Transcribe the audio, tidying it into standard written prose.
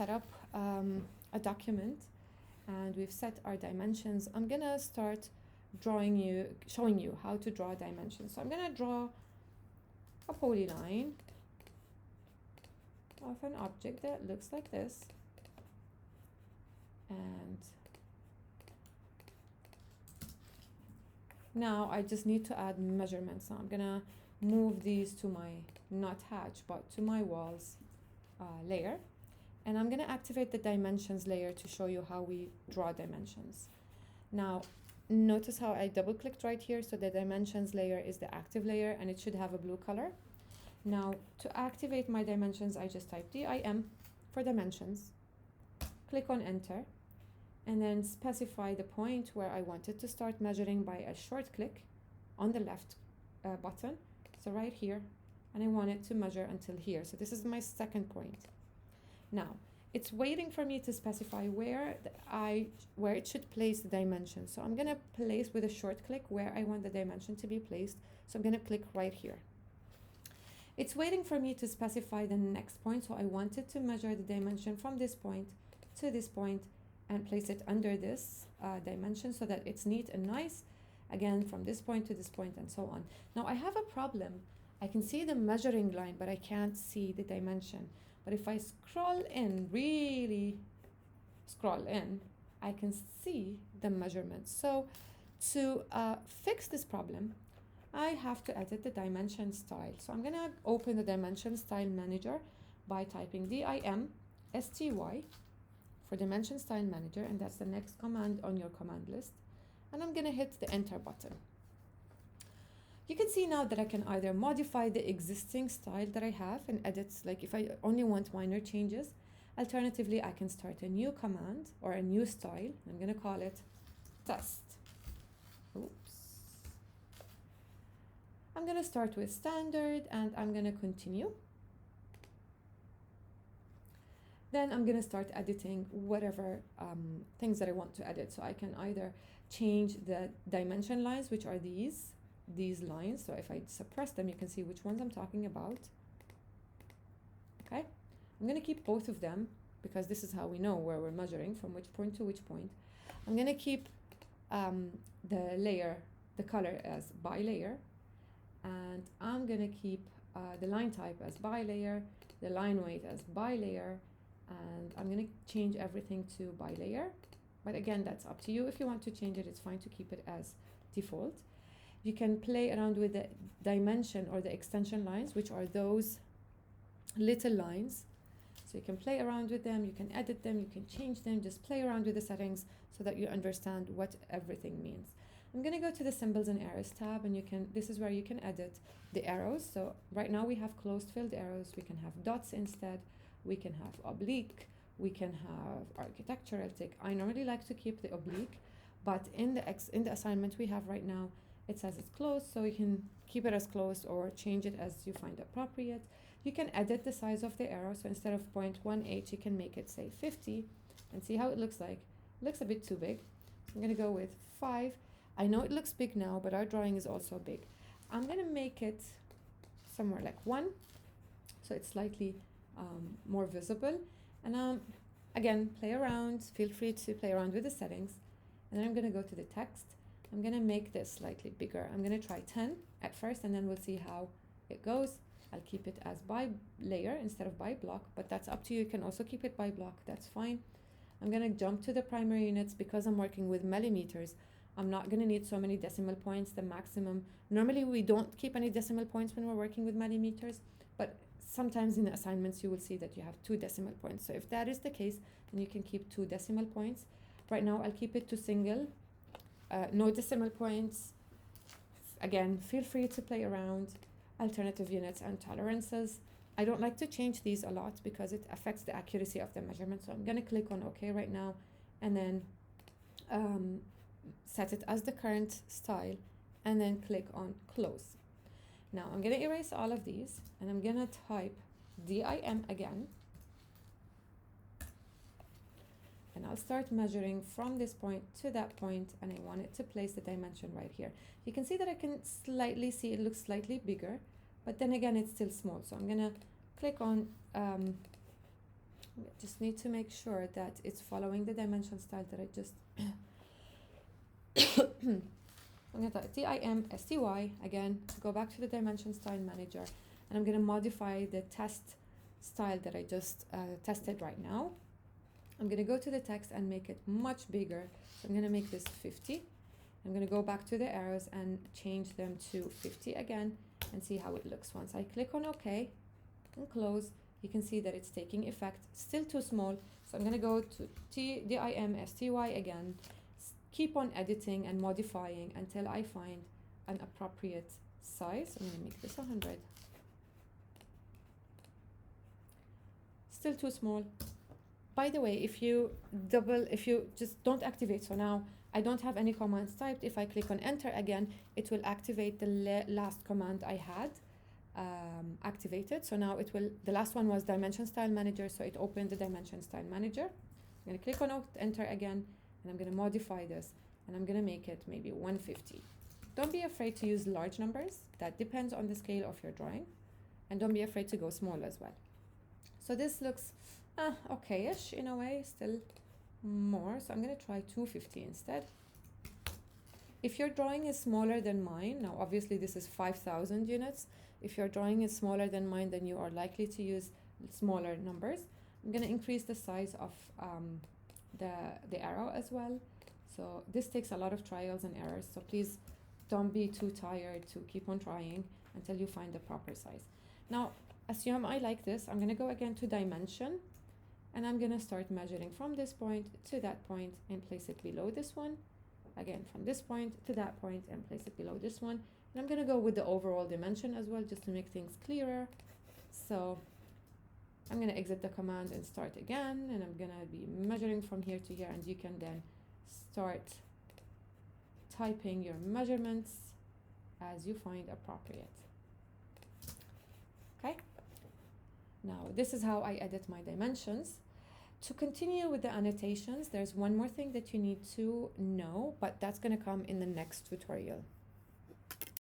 set up a document and we've set our dimensions, I'm gonna start showing you how to draw dimensions. So I'm gonna draw a polyline of an object that looks like this, and now I just need to add measurements. So I'm gonna move these to my not hatch but to my walls layer, and I'm gonna activate the dimensions layer to show you how we draw dimensions. Now notice how I double clicked right here, so the dimensions layer is the active layer and it should have a blue color. Now to activate my dimensions, I just type DIM for dimensions, click on enter, and then specify the point where I wanted to start measuring by a short click on the left button, so right here, and I want it to measure until here. So this is my second point. Now it's waiting for me to specify where it should place the dimension. So I'm gonna place with a short click where I want the dimension to be placed. So I'm gonna click right here. It's waiting for me to specify the next point. So I wanted to measure the dimension from this point to this point and place it under this dimension so that it's neat and nice. Again, from this point to this point and so on. Now I have a problem. I can see the measuring line, but I can't see the dimension. But if I scroll in, really scroll in, I can see the measurements. So to fix this problem, I have to edit the dimension style. So I'm gonna open the dimension style manager by typing DIM-STY for dimension style manager, and that's the next command on your command list. And I'm gonna hit the enter button. You can see now that I can either modify the existing style that I have and edit, like if I only want minor changes. Alternatively, I can start a new command or a new style. I'm gonna call it test. Oops. I'm gonna start with standard and I'm gonna continue. Then I'm gonna start editing whatever things that I want to edit. So I can either change the dimension lines, which are these lines. So if I suppress them, you can see which ones I'm talking about. Okay, I'm gonna keep both of them because this is how we know where we're measuring, from which point to which point. I'm gonna keep the color as by layer, and I'm gonna keep the line type as by layer, the line weight as by layer, and I'm gonna change everything to by layer. But again, that's up to you. If you want to change it, it's fine to keep it as default. You can play around with the dimension or the extension lines, which are those little lines. So you can play around with them, you can edit them, you can change them, just play around with the settings so that you understand what everything means. I'm gonna go to the symbols and arrows tab, and this is where you can edit the arrows. So right now we have closed filled arrows, we can have dots instead, we can have oblique, we can have architectural tick. I normally like to keep the oblique, but in the assignment we have right now, it says it's closed, so you can keep it as closed or change it as you find appropriate. You can edit the size of the arrow, so instead of 0.18, you can make it say 50 and see how it looks like. It looks a bit too big. So I'm gonna go with 5. I know it looks big now, but our drawing is also big. I'm gonna make it somewhere like 1, so it's slightly more visible. And again, play around, feel free to play around with the settings. And then I'm gonna go to the text. I'm gonna make this slightly bigger. I'm gonna try 10 at first, and then we'll see how it goes. I'll keep it as by layer instead of by block, but that's up to you. You can also keep it by block, that's fine. I'm gonna jump to the primary units because I'm working with millimeters. I'm not gonna need so many decimal points, the maximum. Normally we don't keep any decimal points when we're working with millimeters, but sometimes in the assignments you will see that you have 2 decimal points. So if that is the case, then you can keep 2 decimal points. Right now I'll keep it to single, no decimal points. Again, feel free to play around. Alternative units and tolerances. I don't like to change these a lot because it affects the accuracy of the measurement. So I'm gonna click on OK right now, and then set it as the current style, and then click on close. Now I'm gonna erase all of these, and I'm gonna type DIM again, and I'll start measuring from this point to that point, and I want it to place the dimension right here. You can see that I can slightly see it looks slightly bigger, but then again it's still small. So I'm gonna click on Just need to make sure that it's following the dimension style that I just I'm going to type TIMSTY again, go back to the dimension style manager, and I'm going to modify the test style that I just tested right now. I'm going to go to the text and make it much bigger. So I'm going to make this 50. I'm going to go back to the arrows and change them to 50 again and see how it looks. Once I click on OK and close, you can see that it's taking effect. Still too small, so I'm going to go to TIMSTY again, keep on editing and modifying until I find an appropriate size. I'm going to make this 100. Still too small. By the way, if you just don't activate, so now I don't have any commands typed. If I click on enter again, it will activate the last command I had activated. So now it will, the last one was dimension style manager, so it opened the dimension style manager. I'm going to click on enter again, and I'm going to modify this, and I'm going to make it maybe 150. Don't be afraid to use large numbers. That depends on the scale of your drawing, and don't be afraid to go small as well. So this looks okay-ish in a way, still more, so I'm going to try 250 instead. If your drawing is smaller than mine, now obviously this is 5,000 units. If your drawing is smaller than mine, then you are likely to use smaller numbers. I'm going to increase the size of the arrow as well. So this takes a lot of trials and errors, so please don't be too tired to keep on trying until you find the proper size. Now, assume I like this. I'm going to go again to dimension, and I'm going to start measuring from this point to that point and place it below this one. Again, from this point to that point and place it below this one. And I'm going to go with the overall dimension as well, just to make things clearer. So I'm going to exit the command and start again, and I'm going to be measuring from here to here, and you can then start typing your measurements as you find appropriate. Okay? Now, this is how I edit my dimensions. To continue with the annotations, there's one more thing that you need to know, but that's going to come in the next tutorial.